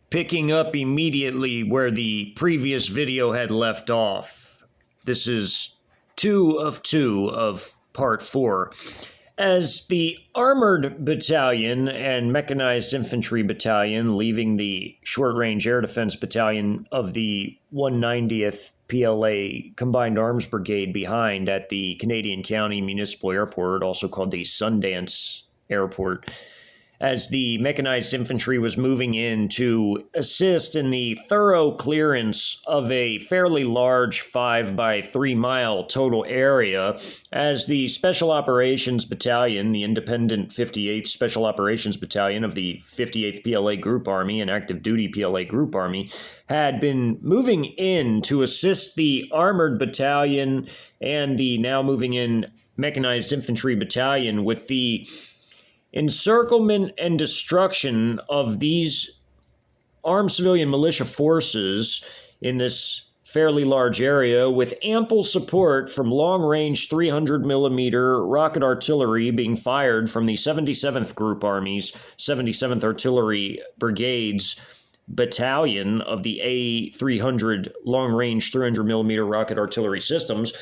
Picking up immediately where the previous video had left off. This is 2 of 2 of part 4. As the Armored Battalion and Mechanized Infantry Battalion, leaving the Short-Range Air Defense Battalion of the 190th PLA Combined Arms Brigade behind at the Canadian County Municipal Airport, also called the Sundance Airport, as the mechanized infantry was moving in to assist in the thorough clearance of a fairly large 5 by 3 mile total area, as the Special Operations Battalion, the independent 58th Special Operations Battalion of the 58th PLA Group Army and active duty PLA Group Army, had been moving in to assist the Armored Battalion and the now moving in Mechanized Infantry Battalion with the encirclement and destruction of these armed civilian militia forces in this fairly large area, with ample support from long-range 300mm rocket artillery being fired from the 77th Group Army's 77th Artillery Brigade's battalion of the A300 long-range 300mm rocket artillery systems,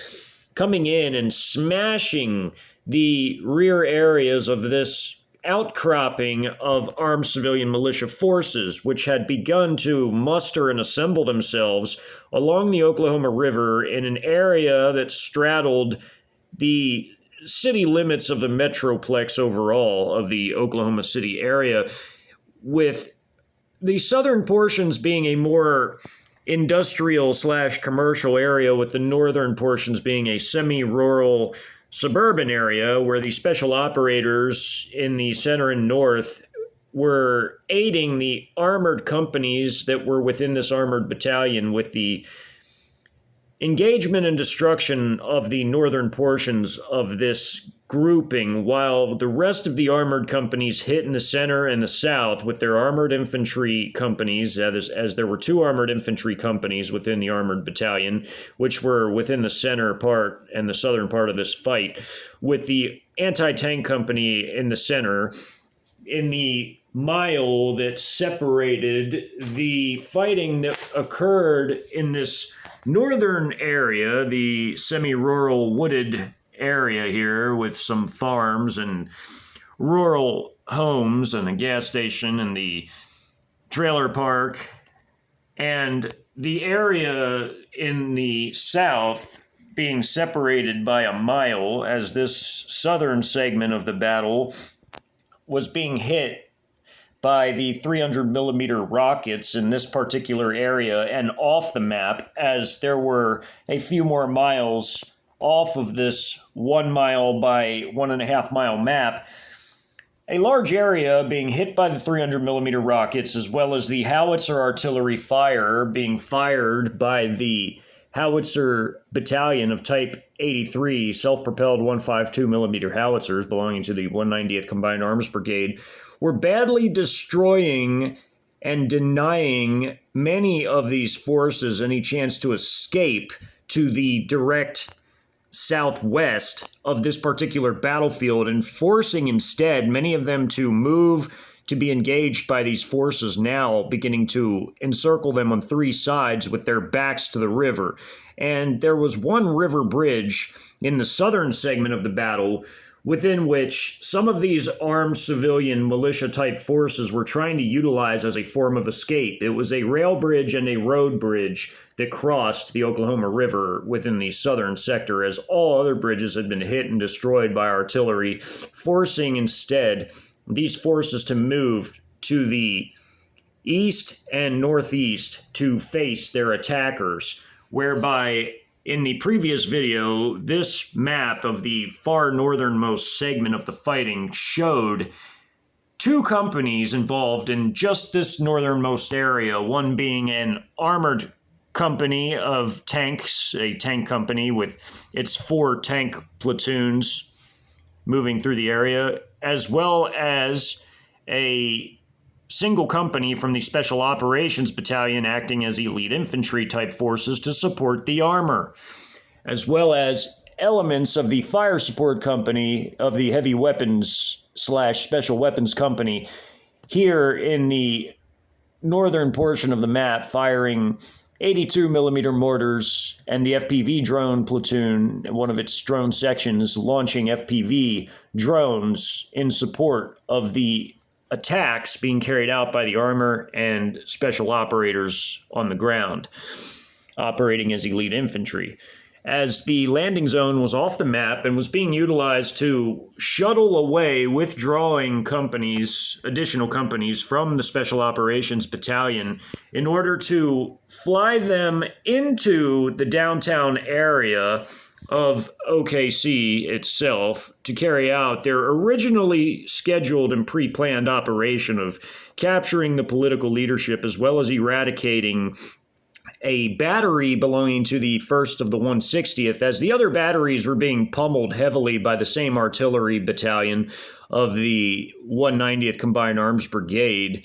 coming in and smashing the rear areas of this outcropping of armed civilian militia forces, which had begun to muster and assemble themselves along the Oklahoma River in an area that straddled the city limits of the Metroplex overall of the Oklahoma City area, with the southern portions being a more industrial/commercial area, with the northern portions being a semi-rural suburban area where the special operators in the center and north were aiding the armored companies that were within this armored battalion with the engagement and destruction of the northern portions of this grouping, while the rest of the armored companies hit in the center and the south with their armored infantry companies, as there were 2 armored infantry companies within the armored battalion, which were within the center part and the southern part of this fight, with the anti-tank company in the center. In the mile that separated the fighting that occurred in this northern area, the semi-rural wooded area here with some farms and rural homes and a gas station and the trailer park, and the area in the south being separated by a mile, as this southern segment of the battle was being hit by the 300mm rockets in this particular area and off the map, as there were a few more miles off of this 1 mile by 1.5 mile map, a large area being hit by the 300mm rockets, as well as the howitzer artillery fire being fired by the howitzer battalion of type 83 self-propelled 152mm howitzers belonging to the 190th Combined Arms Brigade, were badly destroying and denying many of these forces any chance to escape to the direct southwest of this particular battlefield, and forcing instead many of them to move to be engaged by these forces, now beginning to encircle them on 3 sides with their backs to the river. And there was one river bridge in the southern segment of the battle within which some of these armed civilian militia-type forces were trying to utilize as a form of escape. It was a rail bridge and a road bridge that crossed the Oklahoma River within the southern sector, as all other bridges had been hit and destroyed by artillery, forcing instead these forces to move to the east and northeast to face their attackers, whereby in the previous video, this map of the far northernmost segment of the fighting showed 2 companies involved in just this northernmost area, one being an armored company of tanks, a tank company with its 4 tank platoons moving through the area, as well as a single company from the Special Operations Battalion acting as elite infantry type forces to support the armor, as well as elements of the fire support company of the heavy weapons / special weapons company here in the northern portion of the map, firing 82 millimeter mortars, and the FPV drone platoon, one of its drone sections, launching FPV drones in support of the attacks being carried out by the armor and special operators on the ground, operating as elite infantry. As the landing zone was off the map and was being utilized to shuttle away withdrawing companies, additional companies from the Special Operations Battalion in order to fly them into the downtown area of OKC itself to carry out their originally scheduled and pre-planned operation of capturing the political leadership as well as eradicating a battery belonging to the 1st of the 160th, as the other batteries were being pummeled heavily by the same artillery battalion of the 190th Combined Arms Brigade,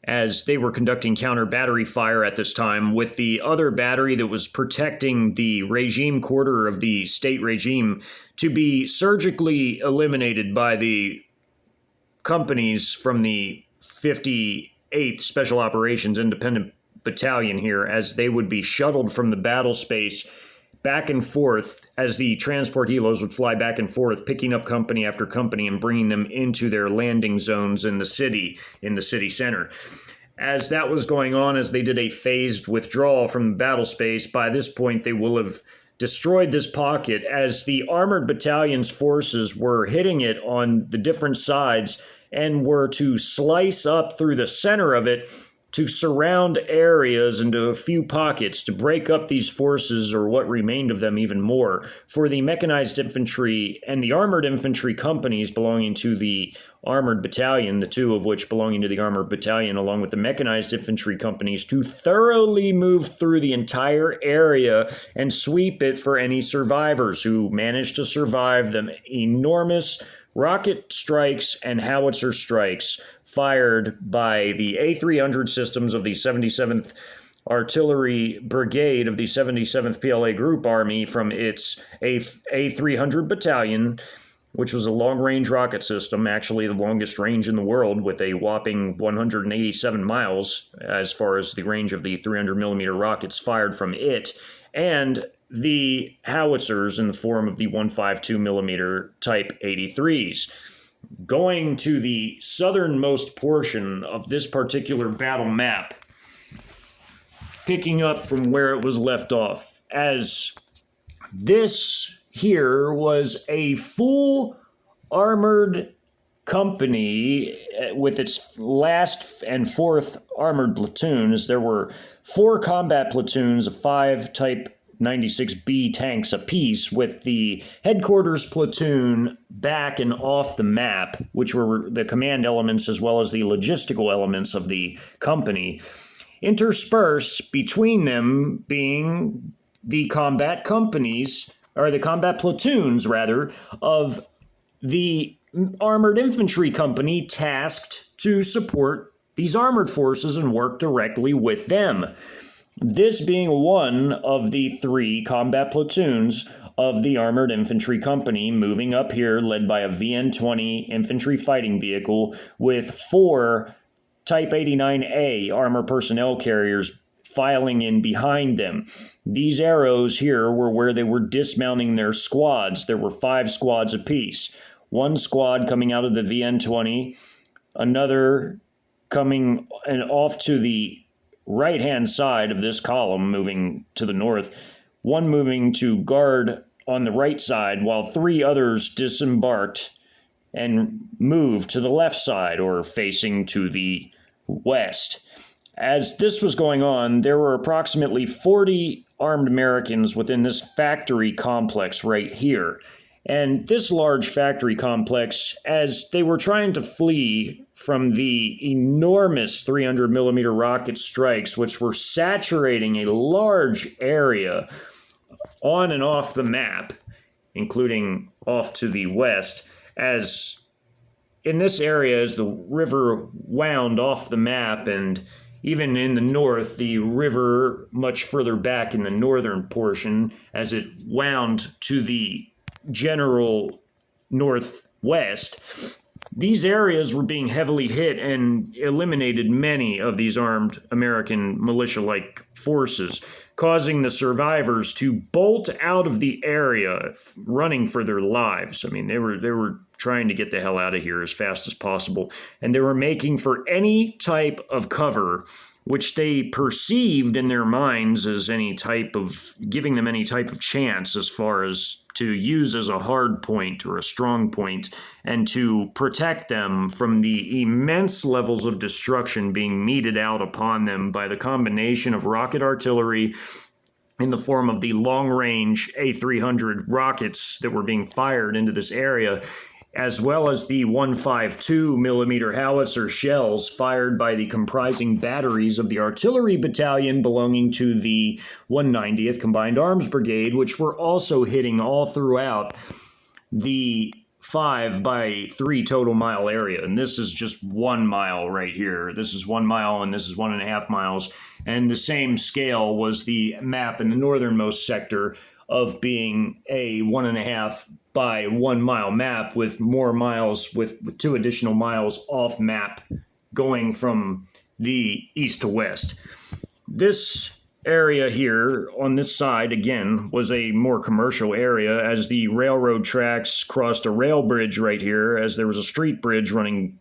as they were conducting counter-battery fire at this time, with the other battery that was protecting the regime quarter of the state regime to be surgically eliminated by the companies from the 58th Special Operations Independent Battalion here, as they would be shuttled from the battle space back and forth as the transport helos would fly back and forth, picking up company after company and bringing them into their landing zones in the city center. As that was going on, as they did a phased withdrawal from the battle space, by this point they will have destroyed this pocket as the armored battalion's forces were hitting it on the different sides and were to slice up through the center of it to surround areas into a few pockets to break up these forces, or what remained of them, even more, for the mechanized infantry and the armored infantry companies belonging to the armored battalion, the two of which belonging to the armored battalion, along with the mechanized infantry companies, to thoroughly move through the entire area and sweep it for any survivors who managed to survive the enormous rocket strikes and howitzer strikes fired by the A300 systems of the 77th Artillery Brigade of the 77th PLA Group Army from its A300 Battalion, which was a long-range rocket system, actually the longest range in the world, with a whopping 187 miles as far as the range of the 300mm rockets fired from it, and the howitzers in the form of the 152mm Type 83s. Going to the southernmost portion of this particular battle map, picking up from where it was left off, as this here was a full armored company with its last and fourth armored platoons. There were 4 combat platoons of 5 Type 96B tanks apiece, with the headquarters platoon back and off the map, which were the command elements as well as the logistical elements of the company, interspersed between them being the combat companies, or the combat platoons, rather, of the armored infantry company tasked to support these armored forces and work directly with them. This being one of the 3 combat platoons of the Armored Infantry Company moving up here, led by a VN-20 infantry fighting vehicle with 4 Type 89A armor personnel carriers filing in behind them. These arrows here were where they were dismounting their squads. There were 5 squads apiece. 1 squad coming out of the VN-20, another coming and off to the right-hand side of this column, moving to the north, 1 moving to guard on the right side, while 3 others disembarked and moved to the left side, or facing to the west. As this was going on, there were approximately 40 armed Americans within this factory complex right here. And this large factory complex, as they were trying to flee from the enormous 300mm rocket strikes, which were saturating a large area on and off the map, including off to the west, as in this area, as the river wound off the map, and even in the north, the river much further back in the northern portion, as it wound to the general northwest, These areas were being heavily hit and eliminated many of these armed American militia-like forces, causing the survivors to bolt out of the area, running for their lives. I mean, they were trying to get the hell out of here as fast as possible, and they were making for any type of cover which they perceived in their minds as any type of giving them any type of chance as far as to use as a hard point or a strong point, and to protect them from the immense levels of destruction being meted out upon them by the combination of rocket artillery in the form of the long-range A300 rockets that were being fired into this area, as well as the 152 millimeter howitzer shells fired by the comprising batteries of the artillery battalion belonging to the 190th Combined Arms Brigade, which were also hitting all throughout the 5 by 3 total mile area. And this is just 1 mile right here. This is 1 mile and this is 1.5 miles. And the same scale was the map in the northernmost sector of being a 1.5 by 1 mile map with more miles, with 2 additional miles off map going from the east to west. This area here on this side, again, was a more commercial area, as the railroad tracks crossed a rail bridge right here, as there was a street bridge running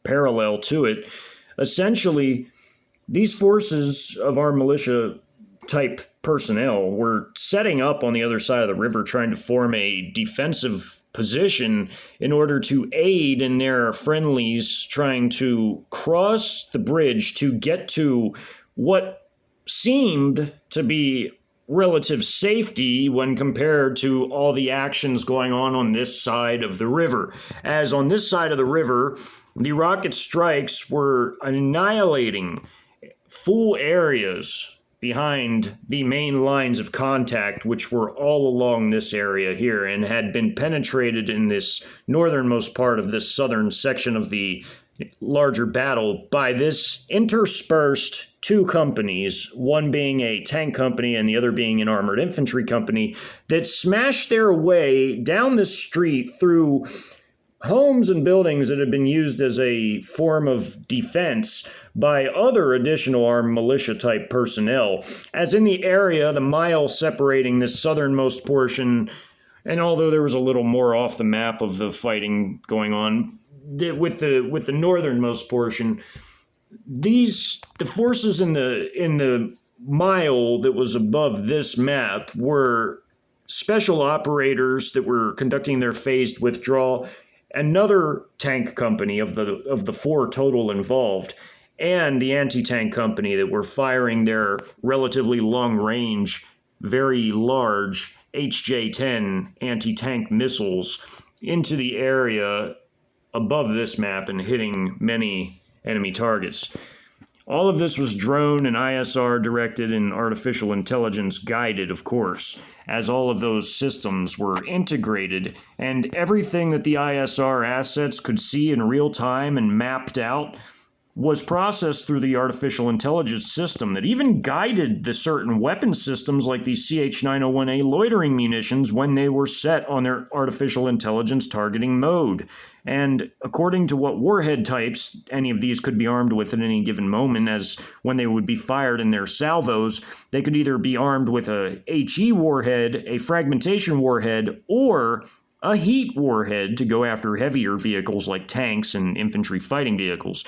parallel to it. Essentially, these forces of our militia type personnel were setting up on the other side of the river, trying to form a defensive position in order to aid in their friendlies trying to cross the bridge to get to what seemed to be relative safety when compared to all the actions going on this side of the river. As on this side of the river, the rocket strikes were annihilating full areas behind the main lines of contact, which were all along this area here and had been penetrated in this northernmost part of this southern section of the larger battle by this interspersed 2 companies, one being a tank company and the other being an armored infantry company, that smashed their way down the street through homes and buildings that had been used as a form of defense by other additional armed militia type personnel. As in the area, the mile separating this southernmost portion, and although there was a little more off the map of the fighting going on with the northernmost portion, the forces in the mile that was above this map were special operators that were conducting their phased withdrawal, another tank company of the 4 total involved, and the anti-tank company that were firing their relatively long-range, very large HJ-10 anti-tank missiles into the area above this map and hitting many enemy targets. All of this was drone and ISR directed and artificial intelligence guided, of course, as all of those systems were integrated, and everything that the ISR assets could see in real time and mapped out was processed through the artificial intelligence system that even guided the certain weapon systems like the CH-901A loitering munitions when they were set on their artificial intelligence targeting mode. And according to what warhead types any of these could be armed with at any given moment, as when they would be fired in their salvos, they could either be armed with a HE warhead, a fragmentation warhead, or a heat warhead to go after heavier vehicles like tanks and infantry fighting vehicles.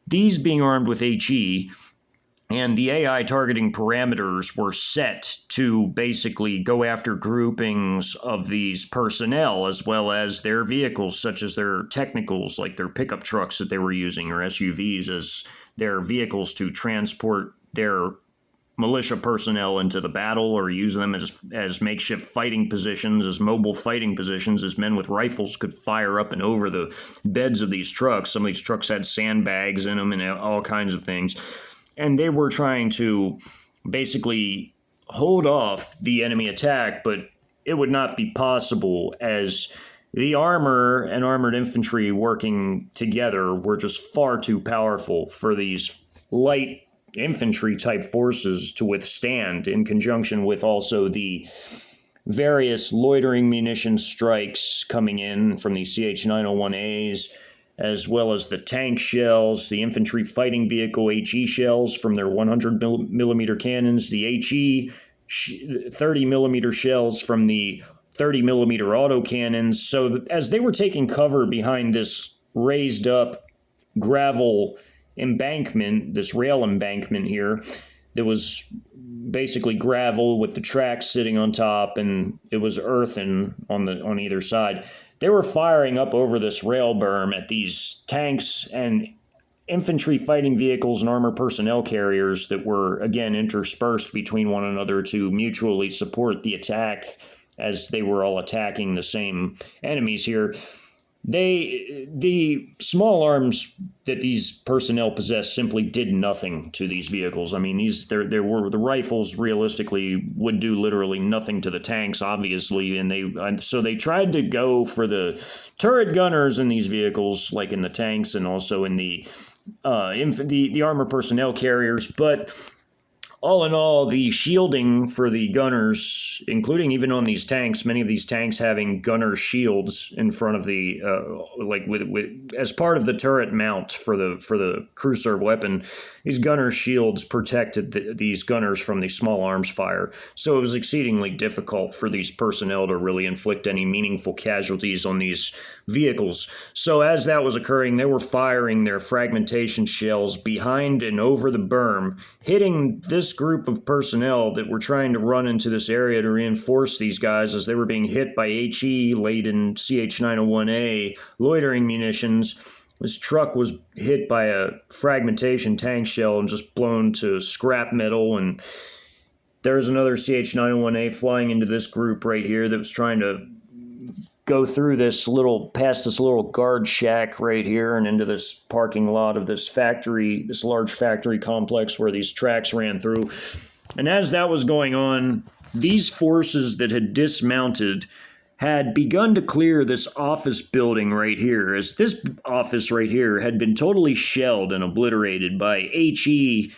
These being armed with HE, and the AI targeting parameters were set to basically go after groupings of these personnel as well as their vehicles, such as their technicals, like their pickup trucks that they were using, or SUVs as their vehicles to transport their militia personnel into the battle, or use them as makeshift fighting positions, as mobile fighting positions, as men with rifles could fire up and over the beds of these trucks. Some of these trucks had sandbags in them and all kinds of things. And they were trying to basically hold off the enemy attack, but it would not be possible, as the armor and armored infantry working together were just far too powerful for these light infantry type forces to withstand, in conjunction with also the various loitering munition strikes coming in from the CH-901As, as well as the tank shells, the infantry fighting vehicle HE shells from their 100 millimeter cannons, the HE 30 millimeter shells from the 30 millimeter autocannons. So as they were taking cover behind this raised up gravel embankment, this rail embankment here, that was basically gravel with the tracks sitting on top, and it was earthen on either side. They were firing up over this rail berm at these tanks and infantry fighting vehicles and armored personnel carriers that were, again, interspersed between one another to mutually support the attack as they were all attacking the same enemies here. The small arms that these personnel possessed simply did nothing to these vehicles. I mean, there were the rifles realistically would do literally nothing to the tanks, obviously, and so they tried to go for the turret gunners in these vehicles, like in the tanks and also in the armored personnel carriers, but all in all, the shielding for the gunners, including even on these tanks, many of these tanks having gunner shields in front of the, as part of the turret mount for the crew serve weapon, these gunner shields protected these gunners from the small arms fire. So it was exceedingly difficult for these personnel to really inflict any meaningful casualties on these vehicles. So as that was occurring, they were firing their fragmentation shells behind and over the berm, hitting this group of personnel that were trying to run into this area to reinforce these guys as they were being hit by HE-laden CH-901A loitering munitions. This truck was hit by a fragmentation tank shell and just blown to scrap metal, and there's another CH-901A flying into this group right here that was trying to go through past this little guard shack right here and into this parking lot of this factory, this large factory complex where these tracks ran through. And as that was going on, these forces that had dismounted had begun to clear this office building right here, as this office right here had been totally shelled and obliterated by HE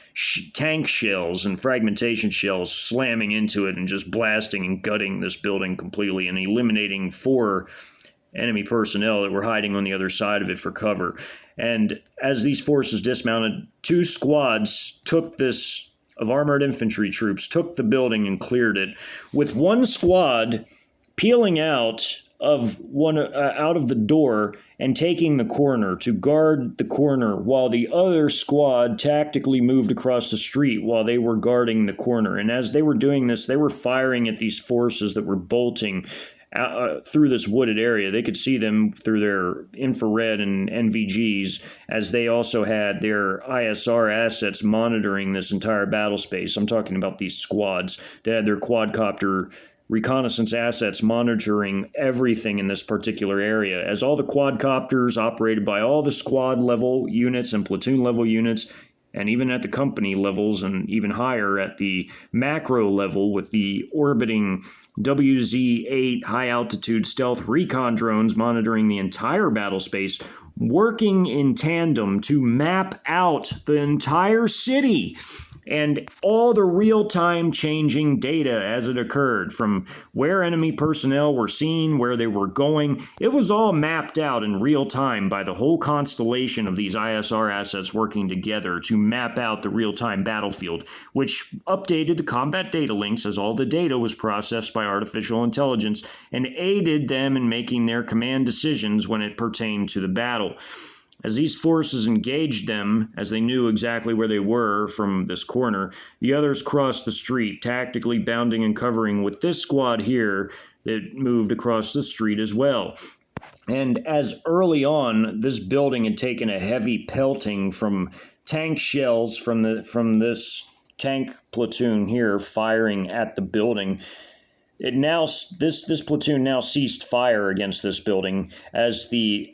tank shells and fragmentation shells slamming into it and just blasting and gutting this building completely and eliminating 4 enemy personnel that were hiding on the other side of it for cover. And as these forces dismounted, 2 squads of armored infantry troops took the building and cleared it, with one squad peeling out of the door and taking the corner to guard the corner, while the other squad tactically moved across the street while they were guarding the corner. And as they were doing this, they were firing at these forces that were bolting through this wooded area. They could see them through their infrared and NVGs, as they also had their ISR assets monitoring this entire battle space. I'm talking about these squads. They had their quadcopter reconnaissance assets monitoring everything in this particular area, as all the quadcopters operated by all the squad level units and platoon level units, and even at the company levels and even higher at the macro level with the orbiting WZ-8 high altitude stealth recon drones monitoring the entire battle space, working in tandem to map out the entire city and all the real-time changing data as it occurred, from where enemy personnel were seen, where they were going. It was all mapped out in real time by the whole constellation of these ISR assets working together to map out the real-time battlefield, which updated the combat data links as all the data was processed by artificial intelligence and aided them in making their command decisions when it pertained to the battle. As these forces engaged them, as they knew exactly where they were from this corner, the others crossed the street, tactically bounding and covering with this squad here that moved across the street as well. And as early on, this building had taken a heavy pelting from tank shells from this tank platoon here firing at the building. This platoon now ceased fire against this building as the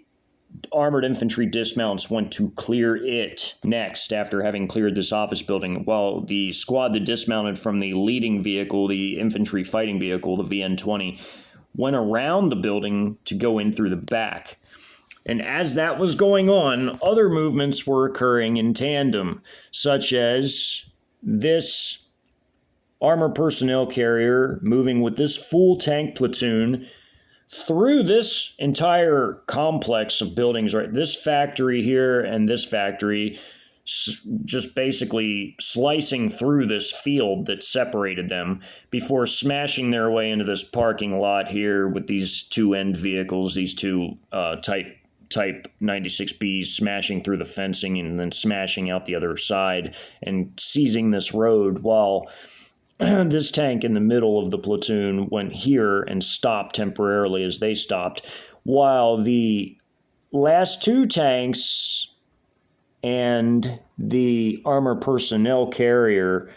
armored infantry dismounts went to clear it next after having cleared this office building, while the squad that dismounted from the leading vehicle, the infantry fighting vehicle, the VN-20, went around the building to go in through the back. And as that was going on, other movements were occurring in tandem, such as this armor personnel carrier moving with this full tank platoon through this entire complex of buildings, right? This factory here and this factory, just basically slicing through this field that separated them before smashing their way into this parking lot here with these two end vehicles, these two Type 96Bs smashing through the fencing and then smashing out the other side and seizing this road, while this tank in the middle of the platoon went here and stopped temporarily as they stopped, while the last two tanks and the armor personnel carrier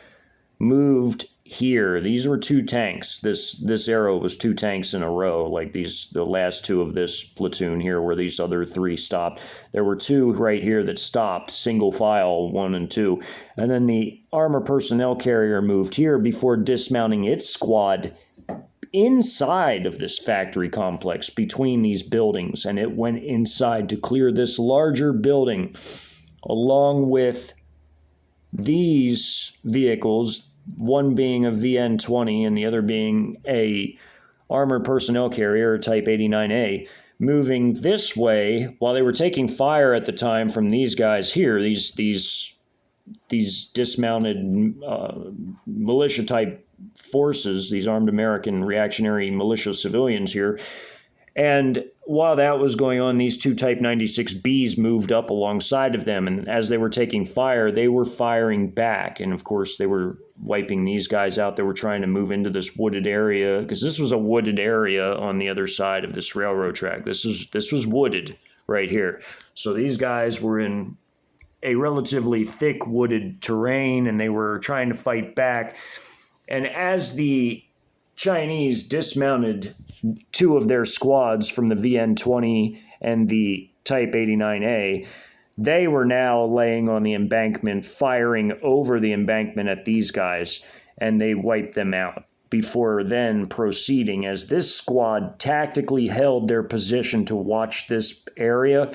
moved here. These were two tanks. This arrow was two tanks in a row, like the last two of this platoon here, where these other three stopped. There were two right here that stopped, single file, 1 and 2. And then the armor personnel carrier moved here before dismounting its squad inside of this factory complex between these buildings, and it went inside to clear this larger building along with these vehicles, one being a VN-20 and the other being a armored personnel carrier Type 89A, moving this way while they were taking fire at the time from these guys here, these dismounted militia type forces, these armed American reactionary militia civilians here. And while that was going on, these two Type 96Bs moved up alongside of them. And as they were taking fire, they were firing back. And of course, they were wiping these guys out. They were trying to move into this wooded area, because this was a wooded area on the other side of this railroad track. This was wooded right here. So these guys were in a relatively thick wooded terrain, and they were trying to fight back. And as the Chinese dismounted two of their squads from the VN-20 and the Type 89A, they were now laying on the embankment, firing over the embankment at these guys, and they wiped them out before then proceeding as this squad tactically held their position to watch this area,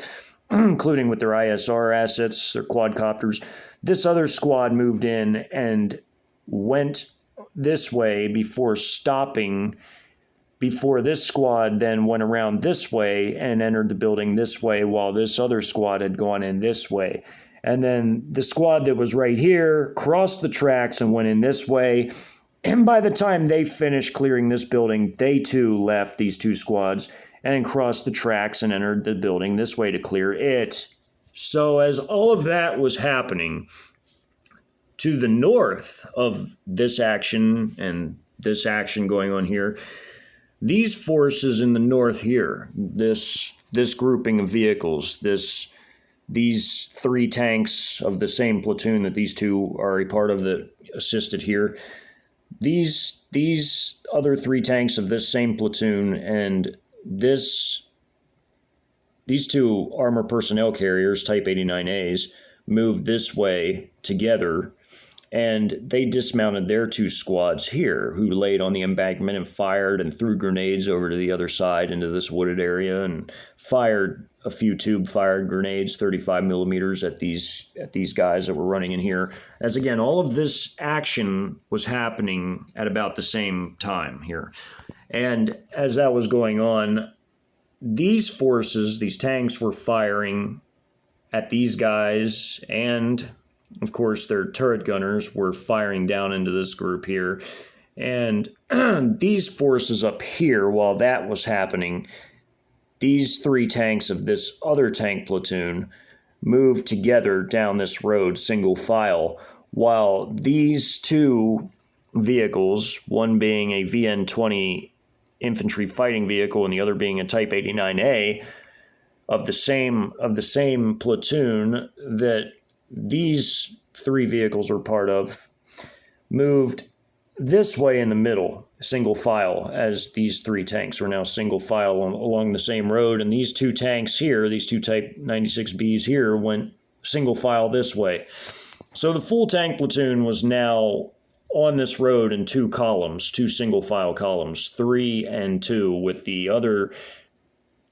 including with their ISR assets, their quadcopters. This other squad moved in and went this way before stopping, before this squad then went around this way and entered the building this way, while this other squad had gone in this way. And then the squad that was right here crossed the tracks and went in this way. And by the time they finished clearing this building, they too left, these two squads, and crossed the tracks and entered the building this way to clear it. So as all of that was happening, to the north of this action and this action going on here, these forces in the north here, this grouping of vehicles, these three tanks of the same platoon that these two are a part of that assisted here, these other three tanks of this same platoon and these two armor personnel carriers, Type 89As, moved this way together, and they dismounted their two squads here, who laid on the embankment and fired and threw grenades over to the other side into this wooded area and fired a few tube-fired grenades, 35 millimeters, at these guys that were running in here. As again, all of this action was happening at about the same time here. And as that was going on, these forces, these tanks, were firing at these guys, and of course their turret gunners were firing down into this group here. And these forces up here, while that was happening, these three tanks of this other tank platoon moved together down this road single file, while these two vehicles, one being a VN-20 infantry fighting vehicle and the other being a Type 89A of the same platoon that these three vehicles are part of, moved this way in the middle, single file, as these three tanks are now single file along the same road. And these two tanks here, these two Type 96Bs here, went single file this way. So the full tank platoon was now on this road in two columns, two single file columns, 3 and 2, with the other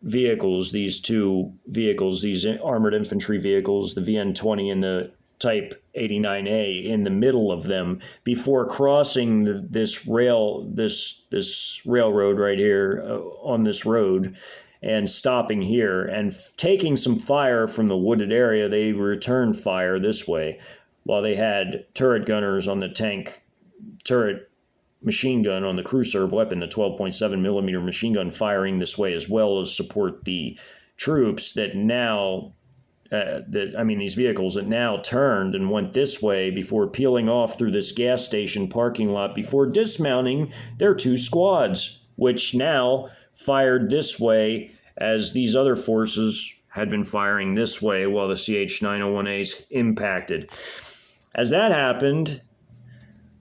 vehicles, these two vehicles, these armored infantry vehicles, the VN-20 and the Type 89A in the middle of them before crossing this railroad right here on this road and stopping here and taking some fire from the wooded area. They returned fire this way while they had turret gunners on the tank turret machine gun on the crew serve weapon, the 12.7 millimeter machine gun, firing this way as well as support the troops that now these vehicles that now turned and went this way before peeling off through this gas station parking lot before dismounting their 2 squads, which now fired this way as these other forces had been firing this way while the CH-901As impacted. As that happened,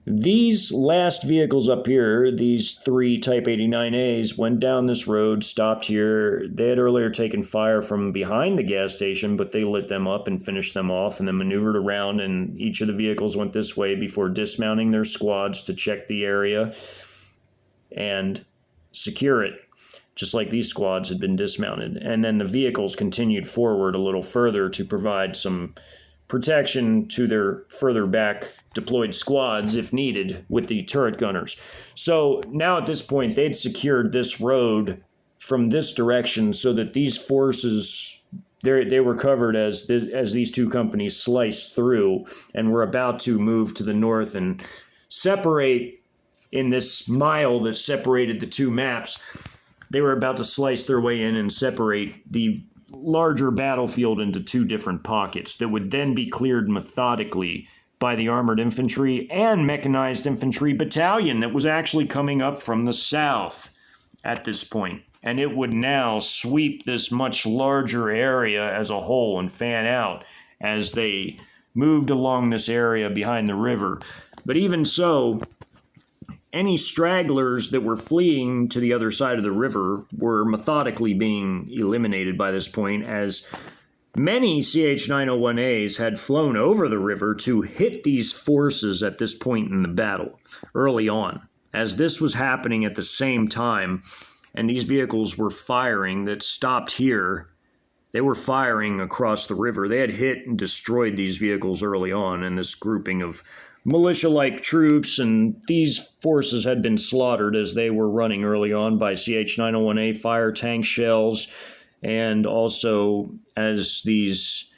these last vehicles up here, these 3 Type 89As, went down this road, stopped here. They had earlier taken fire from behind the gas station, but they lit them up and finished them off and then maneuvered around, and each of the vehicles went this way before dismounting their squads to check the area and secure it, just like these squads had been dismounted. And then the vehicles continued forward a little further to provide some protection to their further back deployed squads if needed with the turret gunners. So now at this point, they'd secured this road from this direction so that these forces, they were covered as these 2 companies sliced through and were about to move to the north and separate in this mile that separated the 2 maps. They were about to slice their way in and separate the larger battlefield into 2 different pockets that would then be cleared methodically by the armored infantry and mechanized infantry battalion that was actually coming up from the south at this point. And it would now sweep this much larger area as a whole and fan out as they moved along this area behind the river. But even so, any stragglers that were fleeing to the other side of the river were methodically being eliminated by this point, as many CH-901As had flown over the river to hit these forces at this point in the battle early on. As this was happening at the same time, and these vehicles were firing that stopped here, they were firing across the river. They had hit and destroyed these vehicles early on, and this grouping of militia-like troops, and these forces had been slaughtered as they were running early on by CH-901A fire tank shells, and also as these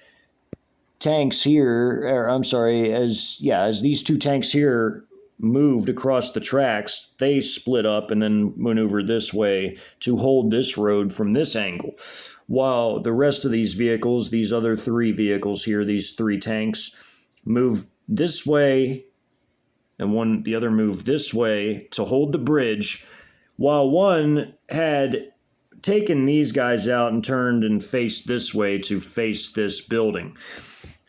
tanks here, as these 2 tanks here moved across the tracks, they split up and then maneuvered this way to hold this road from this angle. While the rest of these vehicles, these other 3 vehicles here, these 3 tanks, moved this way, and the other moved this way to hold the bridge, while one had taken these guys out and turned and faced this way to face this building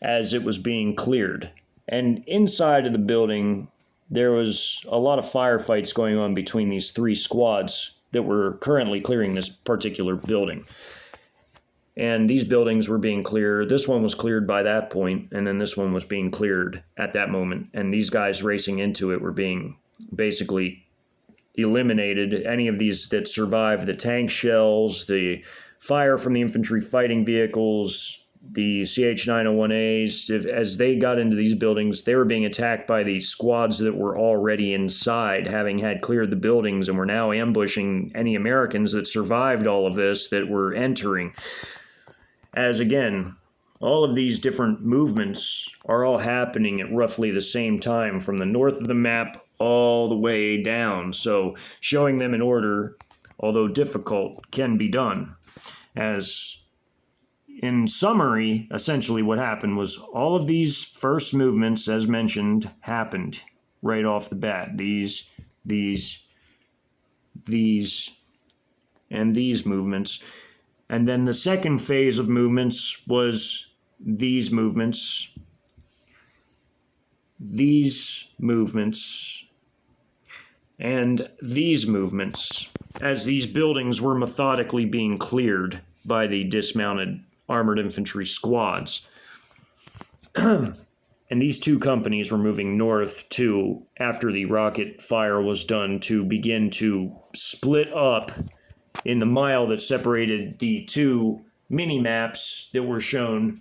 as it was being cleared. And inside of the building, there was a lot of firefights going on between these 3 squads that were currently clearing this particular building. And these buildings were being cleared. This one was cleared by that point, and then this one was being cleared at that moment. And these guys racing into it were being basically eliminated. Any of these that survived the tank shells, the fire from the infantry fighting vehicles, the CH-901As, as they got into these buildings, they were being attacked by the squads that were already inside, having had cleared the buildings, and were now ambushing any Americans that survived all of this that were entering. As again, all of these different movements are all happening at roughly the same time from the north of the map all the way down. So showing them in order, although difficult, can be done. As in summary, essentially what happened was all of these first movements, as mentioned, happened right off the bat. These, and these movements. And then the second phase of movements was these movements, and these movements, as these buildings were methodically being cleared by the dismounted armored infantry squads. And these 2 companies were moving north to, after the rocket fire was done, to begin to split up in the mile that separated the 2 mini-maps that were shown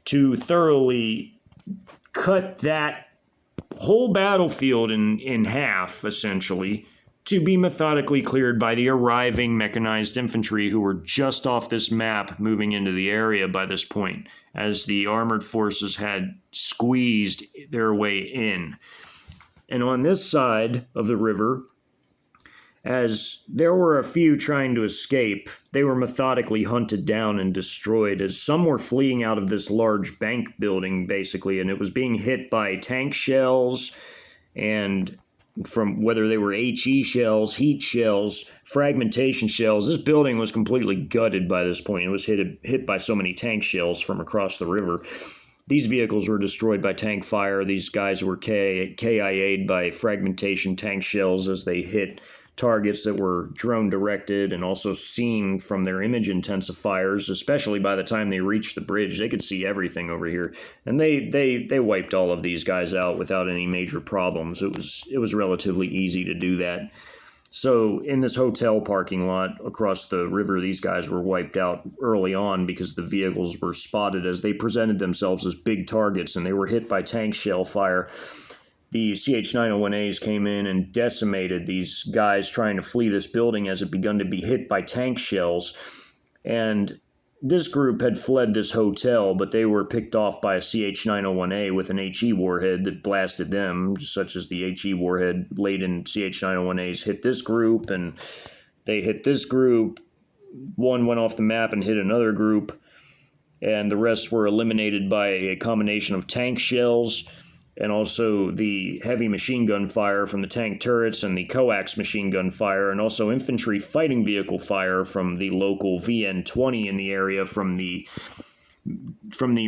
to thoroughly cut that whole battlefield in half, essentially, to be methodically cleared by the arriving mechanized infantry who were just off this map moving into the area by this point, as the armored forces had squeezed their way in. And on this side of the river, as there were a few trying to escape, they were methodically hunted down and destroyed, as some were fleeing out of this large bank building, basically, and it was being hit by tank shells, and from whether they were HE shells, heat shells, fragmentation shells. This building was completely gutted by this point. It was hit by so many tank shells from across the river. These vehicles were destroyed by tank fire. These guys were KIA'd by fragmentation tank shells as they hit targets that were drone directed and also seen from their image intensifiers, especially by the time they reached the bridge. They could see everything over here. And they wiped all of these guys out without any major problems. It was relatively easy to do that. So in this hotel parking lot across the river, these guys were wiped out early on because the vehicles were spotted as they presented themselves as big targets and they were hit by tank shell fire. The CH-901As came in and decimated these guys trying to flee this building as it begun to be hit by tank shells. And this group had fled this hotel, but they were picked off by a CH-901A with an HE warhead that blasted them, such as the HE warhead laden CH-901As hit this group, and they hit this group. One went off the map and hit another group, and the rest were eliminated by a combination of tank shells and also the heavy machine gun fire from the tank turrets and the coax machine gun fire, and also infantry fighting vehicle fire from the local VN-20 in the area from the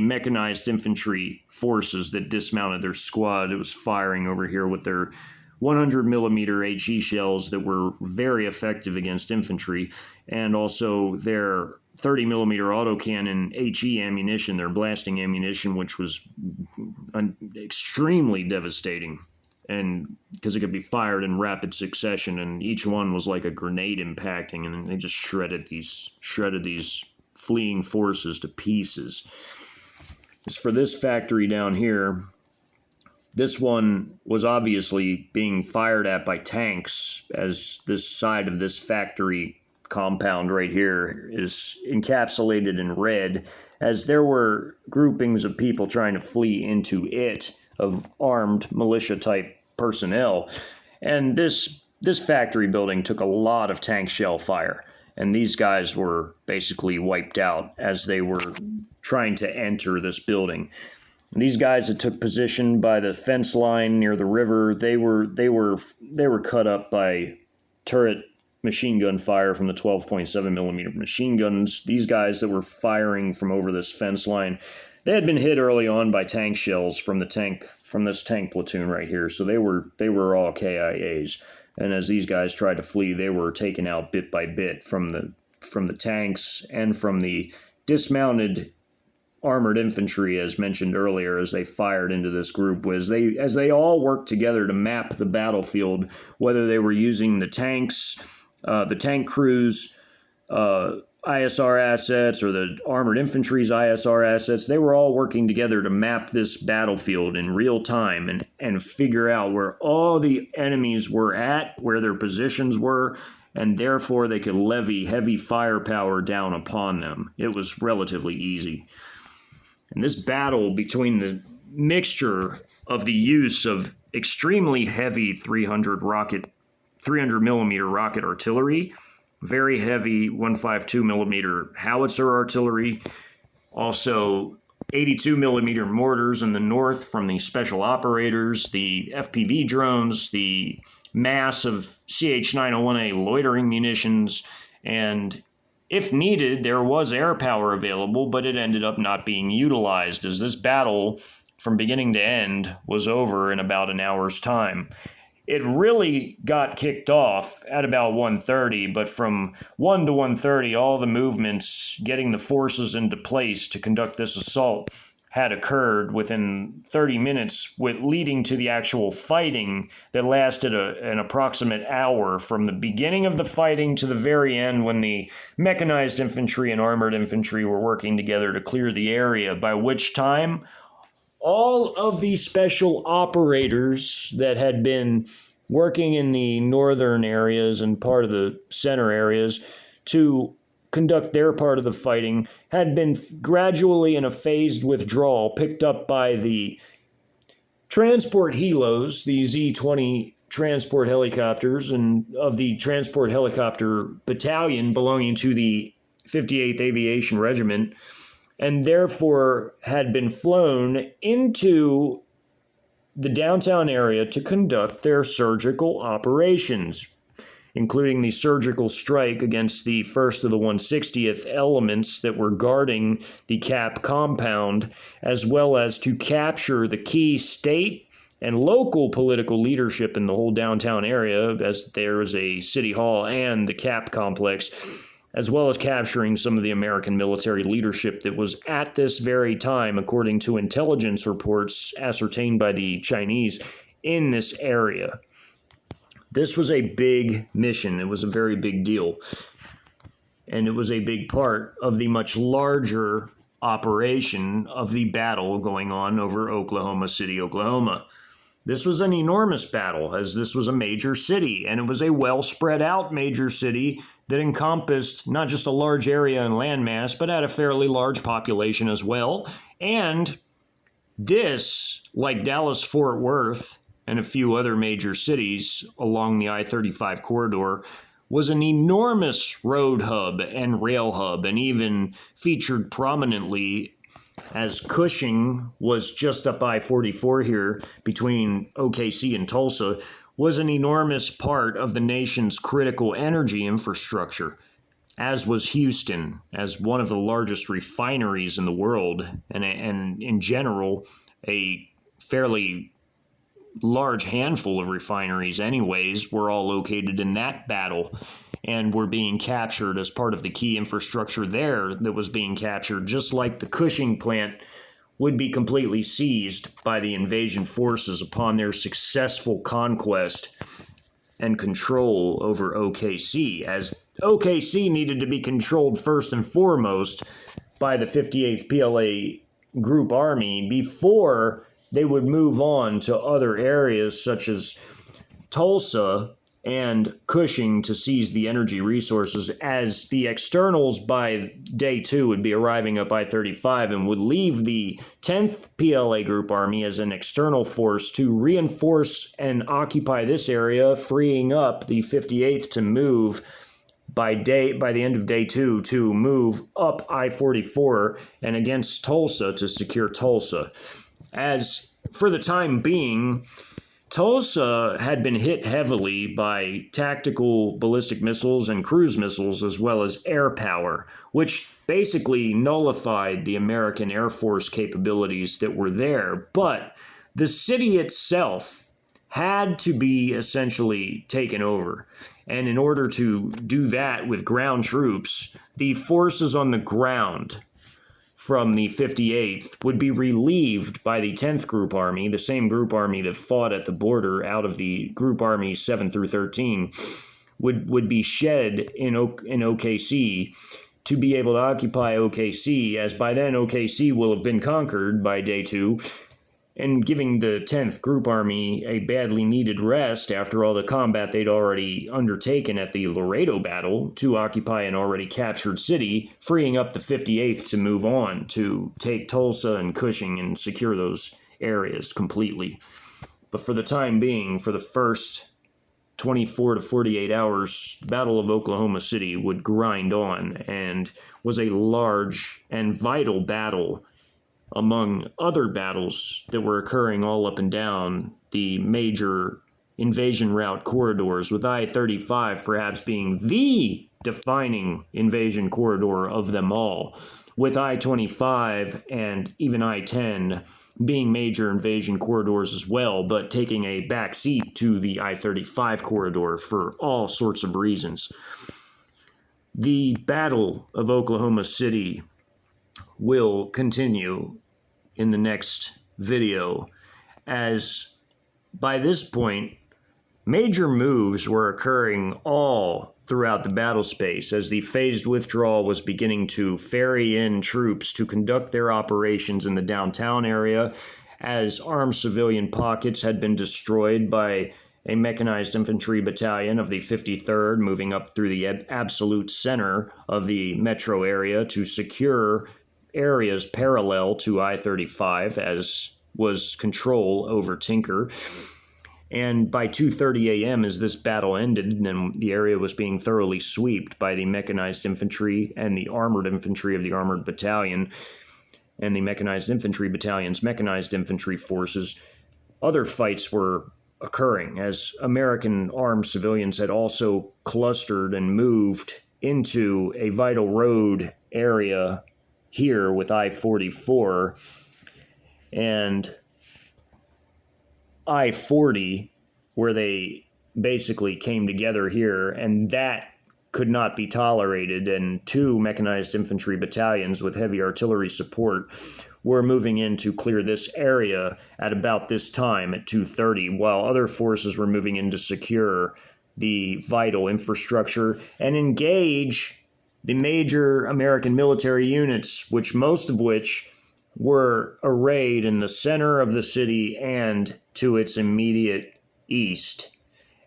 mechanized infantry forces that dismounted their squad. It was firing over here with their 100 millimeter HE shells that were very effective against infantry, and also their 30 millimeter autocannon HE ammunition, their blasting ammunition, which was extremely devastating, and because it could be fired in rapid succession, and each one was like a grenade impacting, and they just shredded these fleeing forces to pieces. As for this factory down here, this one was obviously being fired at by tanks, as this side of this factory compound right here is encapsulated in red, as there were groupings of people trying to flee into it, of armed militia-type personnel. And this factory building took a lot of tank shell fire, and these guys were basically wiped out as they were trying to enter this building. These guys that took position by the fence line near the river, they were cut up by turret machine gun fire from the 12.7 millimeter machine guns. These guys that were firing from over this fence line, they had been hit early on by tank shells from this tank platoon right here. So they were all KIAs. And as these guys tried to flee, they were taken out bit by bit from the tanks and from the dismounted armored infantry, as mentioned earlier, as they fired into this group, as they all worked together to map the battlefield, whether they were using the tanks, the tank crews, ISR assets, or the armored infantry's ISR assets. They were all working together to map this battlefield in real time and figure out where all the enemies were at, where their positions were, and therefore they could levy heavy firepower down upon them. It was relatively easy. And this battle between the mixture of the use of extremely heavy 300 millimeter rocket artillery, very heavy 152 millimeter howitzer artillery, also 82 millimeter mortars in the north from the special operators, the FPV drones, the mass of CH-901A loitering munitions, and if needed, there was air power available, but it ended up not being utilized, as this battle, from beginning to end, was over in about an hour's time. It really got kicked off at about 1:30, but from 1 to 1:30, all the movements getting the forces into place to conduct this assault had occurred within 30 minutes, leading to the actual fighting that lasted an approximate hour from the beginning of the fighting to the very end, when the mechanized infantry and armored infantry were working together to clear the area, by which time all of the special operators that had been working in the northern areas and part of the center areas to conduct their part of the fighting had been gradually in a phased withdrawal, picked up by the transport helos, the Z-20 transport helicopters, and of the transport helicopter battalion belonging to the 58th Aviation Regiment, and therefore had been flown into the downtown area to conduct their surgical operations, including the surgical strike against the first of the 160th elements that were guarding the CAP compound, as well as to capture the key state and local political leadership in the whole downtown area, as there is a city hall and the CAP complex, as well as capturing some of the American military leadership that was at this very time, according to intelligence reports ascertained by the Chinese, in this area. This was a big mission. It was a very big deal. And it was a big part of the much larger operation of the battle going on over Oklahoma City, Oklahoma. This was an enormous battle, as this was a major city, and it was a well spread out major city that encompassed not just a large area and landmass, but had a fairly large population as well. And this, like Dallas-Fort Worth and a few other major cities along the I-35 corridor, was an enormous road hub and rail hub, and even featured prominently, as Cushing was just up I-44 here between OKC and Tulsa, was an enormous part of the nation's critical energy infrastructure, as was Houston, as one of the largest refineries in the world, and in general, a fairly large handful of refineries anyways were all located in that battle and were being captured as part of the key infrastructure there that was being captured, just like the Cushing plant would be completely seized by the invasion forces upon their successful conquest and control over OKC, as OKC needed to be controlled first and foremost by the 58th PLA Group Army before they would move on to other areas such as Tulsa and Cushing to seize the energy resources, as the externals by day 2 would be arriving up I-35 and would leave the 10th PLA Group Army as an external force to reinforce and occupy this area, freeing up the 58th to move by the end of day 2 to move up I-44 and against Tulsa to secure Tulsa. As for the time being, Tulsa had been hit heavily by tactical ballistic missiles and cruise missiles, as well as air power, which basically nullified the American Air Force capabilities that were there. But the city itself had to be essentially taken over. And in order to do that with ground troops, the forces on the ground from the 58th would be relieved by the 10th Group Army, the same Group Army that fought at the border out of the Group Armies 7 through 13, would be shed in OKC to be able to occupy OKC, as by then OKC will have been conquered by day 2, and giving the 10th Group Army a badly needed rest after all the combat they'd already undertaken at the Laredo Battle to occupy an already captured city, freeing up the 58th to move on to take Tulsa and Cushing and secure those areas completely. But for the time being, for the first 24 to 48 hours, the Battle of Oklahoma City would grind on and was a large and vital battle among other battles that were occurring all up and down the major invasion route corridors, with I-35 perhaps being the defining invasion corridor of them all, with I-25 and even I-10 being major invasion corridors as well, but taking a back seat to the I-35 corridor for all sorts of reasons. The Battle of Oklahoma City will continue in the next video, as by this point, major moves were occurring all throughout the battle space as the phased withdrawal was beginning to ferry in troops to conduct their operations in the downtown area, as armed civilian pockets had been destroyed by a mechanized infantry battalion of the 53rd, moving up through the absolute center of the metro area to secure areas parallel to I-35, as was control over Tinker. And by 2:30 a.m., as this battle ended, and the area was being thoroughly swept by the mechanized infantry and the armored infantry of the armored battalion, and the mechanized infantry battalion's mechanized infantry forces, other fights were occurring as American armed civilians had also clustered and moved into a vital road area here with I-44 and I-40, where they basically came together here, and that could not be tolerated, and two mechanized infantry battalions with heavy artillery support were moving in to clear this area at about this time at 2:30, while other forces were moving in to secure the vital infrastructure and engage the major American military units, most of which were arrayed in the center of the city and to its immediate east,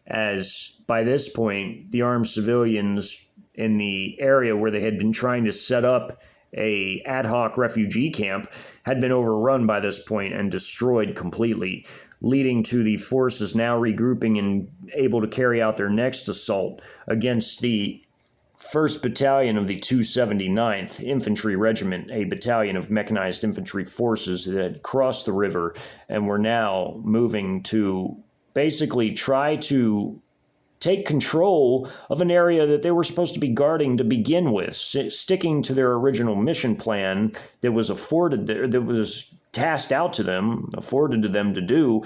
as by this point, the armed civilians in the area where they had been trying to set up a ad hoc refugee camp had been overrun by this point and destroyed completely, leading to the forces now regrouping and able to carry out their next assault against the 1st Battalion of the 279th Infantry Regiment, a battalion of mechanized infantry forces that had crossed the river and were now moving to basically try to take control of an area that they were supposed to be guarding to begin with, sticking to their original mission plan that was tasked out to them, afforded to them to do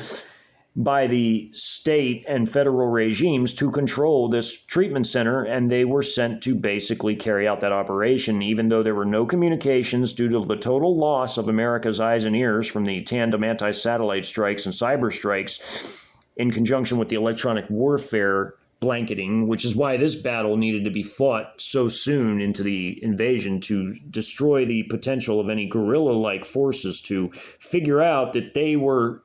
by the state and federal regimes to control this treatment center, and they were sent to basically carry out that operation, even though there were no communications due to the total loss of America's eyes and ears from the tandem anti-satellite strikes and cyber strikes in conjunction with the electronic warfare blanketing, which is why this battle needed to be fought so soon into the invasion to destroy the potential of any guerrilla-like forces to figure out that they were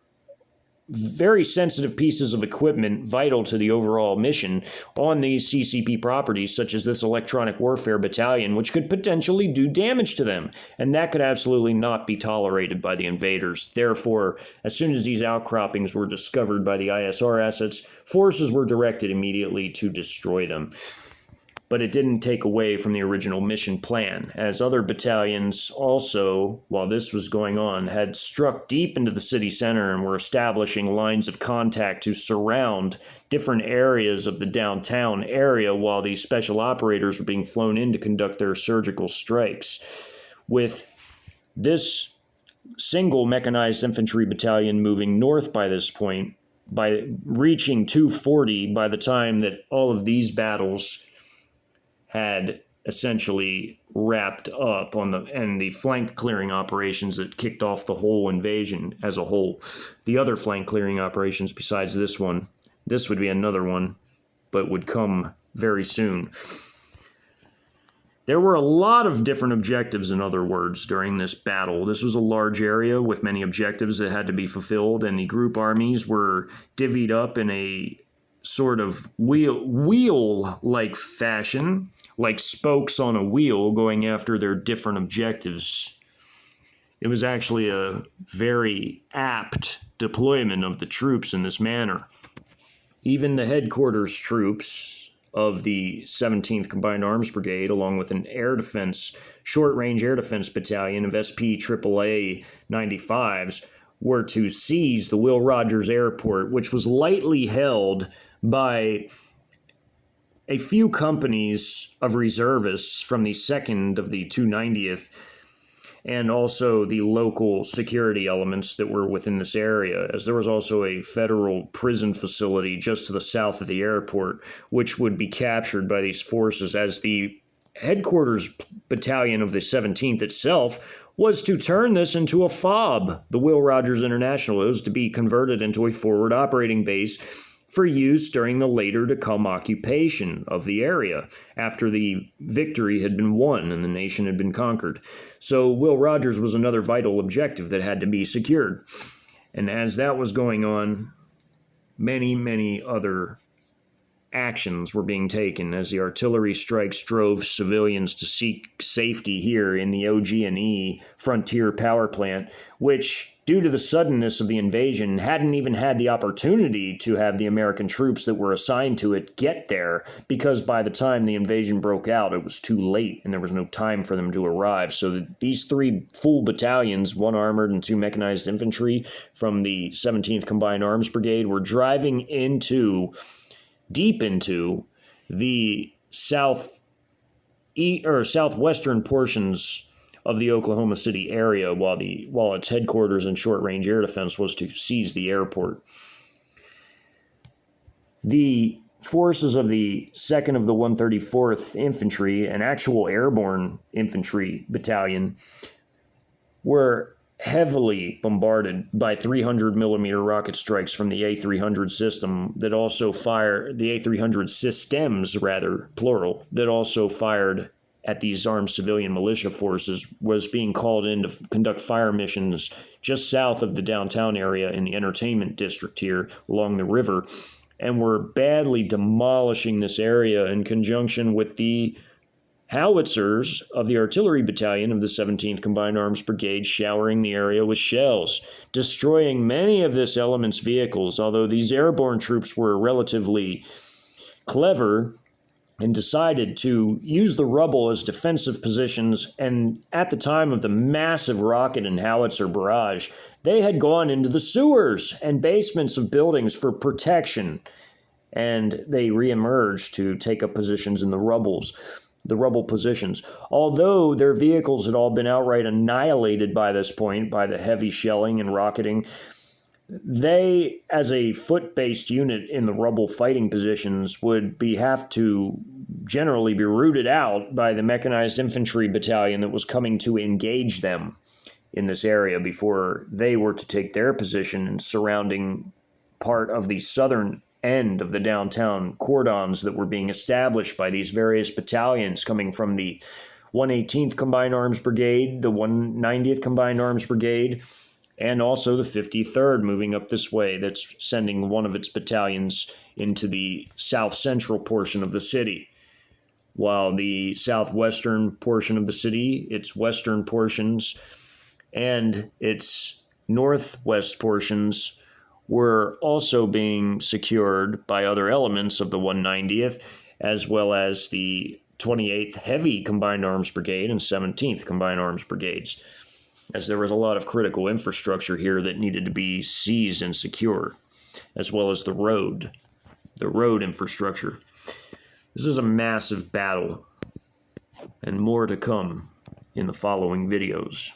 very sensitive pieces of equipment vital to the overall mission on these CCP properties, such as this electronic warfare battalion, which could potentially do damage to them. And that could absolutely not be tolerated by the invaders. Therefore, as soon as these outcroppings were discovered by the ISR assets, forces were directed immediately to destroy them. But it didn't take away from the original mission plan, as other battalions also, while this was going on, had struck deep into the city center and were establishing lines of contact to surround different areas of the downtown area while these special operators were being flown in to conduct their surgical strikes. With this single mechanized infantry battalion moving north by this point, by reaching 240 by the time that all of these battles had essentially wrapped up and the flank clearing operations that kicked off the whole invasion as a whole. The other flank clearing operations besides this one, this would be another one, but would come very soon. There were a lot of different objectives, in other words, during this battle. This was a large area with many objectives that had to be fulfilled, and the group armies were divvied up in a sort of wheel-like fashion, like spokes on a wheel going after their different objectives. It was actually a very apt deployment of the troops in this manner. Even the headquarters troops of the 17th Combined Arms Brigade, along with an air defense, short-range air defense battalion of SP AAA 95s, were to seize the Will Rogers Airport, which was lightly held by a few companies of reservists from the 2nd of the 290th, and also the local security elements that were within this area, as there was also a federal prison facility just to the south of the airport, which would be captured by these forces, as the headquarters battalion of the 17th itself was to turn this into a FOB, the Will Rogers International. It was to be converted into a forward operating base for use during the later-to-come occupation of the area, after the victory had been won and the nation had been conquered. So Will Rogers was another vital objective that had to be secured. And as that was going on, many other actions were being taken as the artillery strikes drove civilians to seek safety here in the OG&E Frontier Power Plant, which, due to the suddenness of the invasion, hadn't even had the opportunity to have the American troops that were assigned to it get there, because by the time the invasion broke out, it was too late and there was no time for them to arrive. So these 3 full battalions, 1 armored and 2 mechanized infantry from the 17th Combined Arms Brigade, were driving deep into the southwestern portions of the Oklahoma City area, while its headquarters and short-range air defense was to seize the airport. The forces of the 2nd of the 134th Infantry, an actual airborne infantry battalion, were heavily bombarded by 300mm rocket strikes from the A300 system that also fired, the A300 systems, rather, plural, that also fired at these armed civilian militia forces, was being called in to conduct fire missions just south of the downtown area in the entertainment district here along the river, and were badly demolishing this area in conjunction with the howitzers of the artillery battalion of the 17th Combined Arms Brigade showering the area with shells, destroying many of this element's vehicles, although these airborne troops were relatively clever and decided to use the rubble as defensive positions. And at the time of the massive rocket and howitzer barrage, they had gone into the sewers and basements of buildings for protection, and they reemerged to take up positions in the rubble positions. Although their vehicles had all been outright annihilated by this point by the heavy shelling and rocketing, they, as a foot-based unit in the rubble fighting positions, would have to generally be rooted out by the mechanized infantry battalion that was coming to engage them in this area before they were to take their position in surrounding part of the southern end of the downtown cordons that were being established by these various battalions coming from the 118th Combined Arms Brigade, the 190th Combined Arms Brigade, and also the 53rd moving up this way, that's sending one of its battalions into the south-central portion of the city, while the southwestern portion of the city, its western portions, and its northwest portions were also being secured by other elements of the 190th, as well as the 28th Heavy Combined Arms Brigade and 17th Combined Arms Brigades, as there was a lot of critical infrastructure here that needed to be seized and secure, as well as the road infrastructure. This is a massive battle, and more to come in the following videos.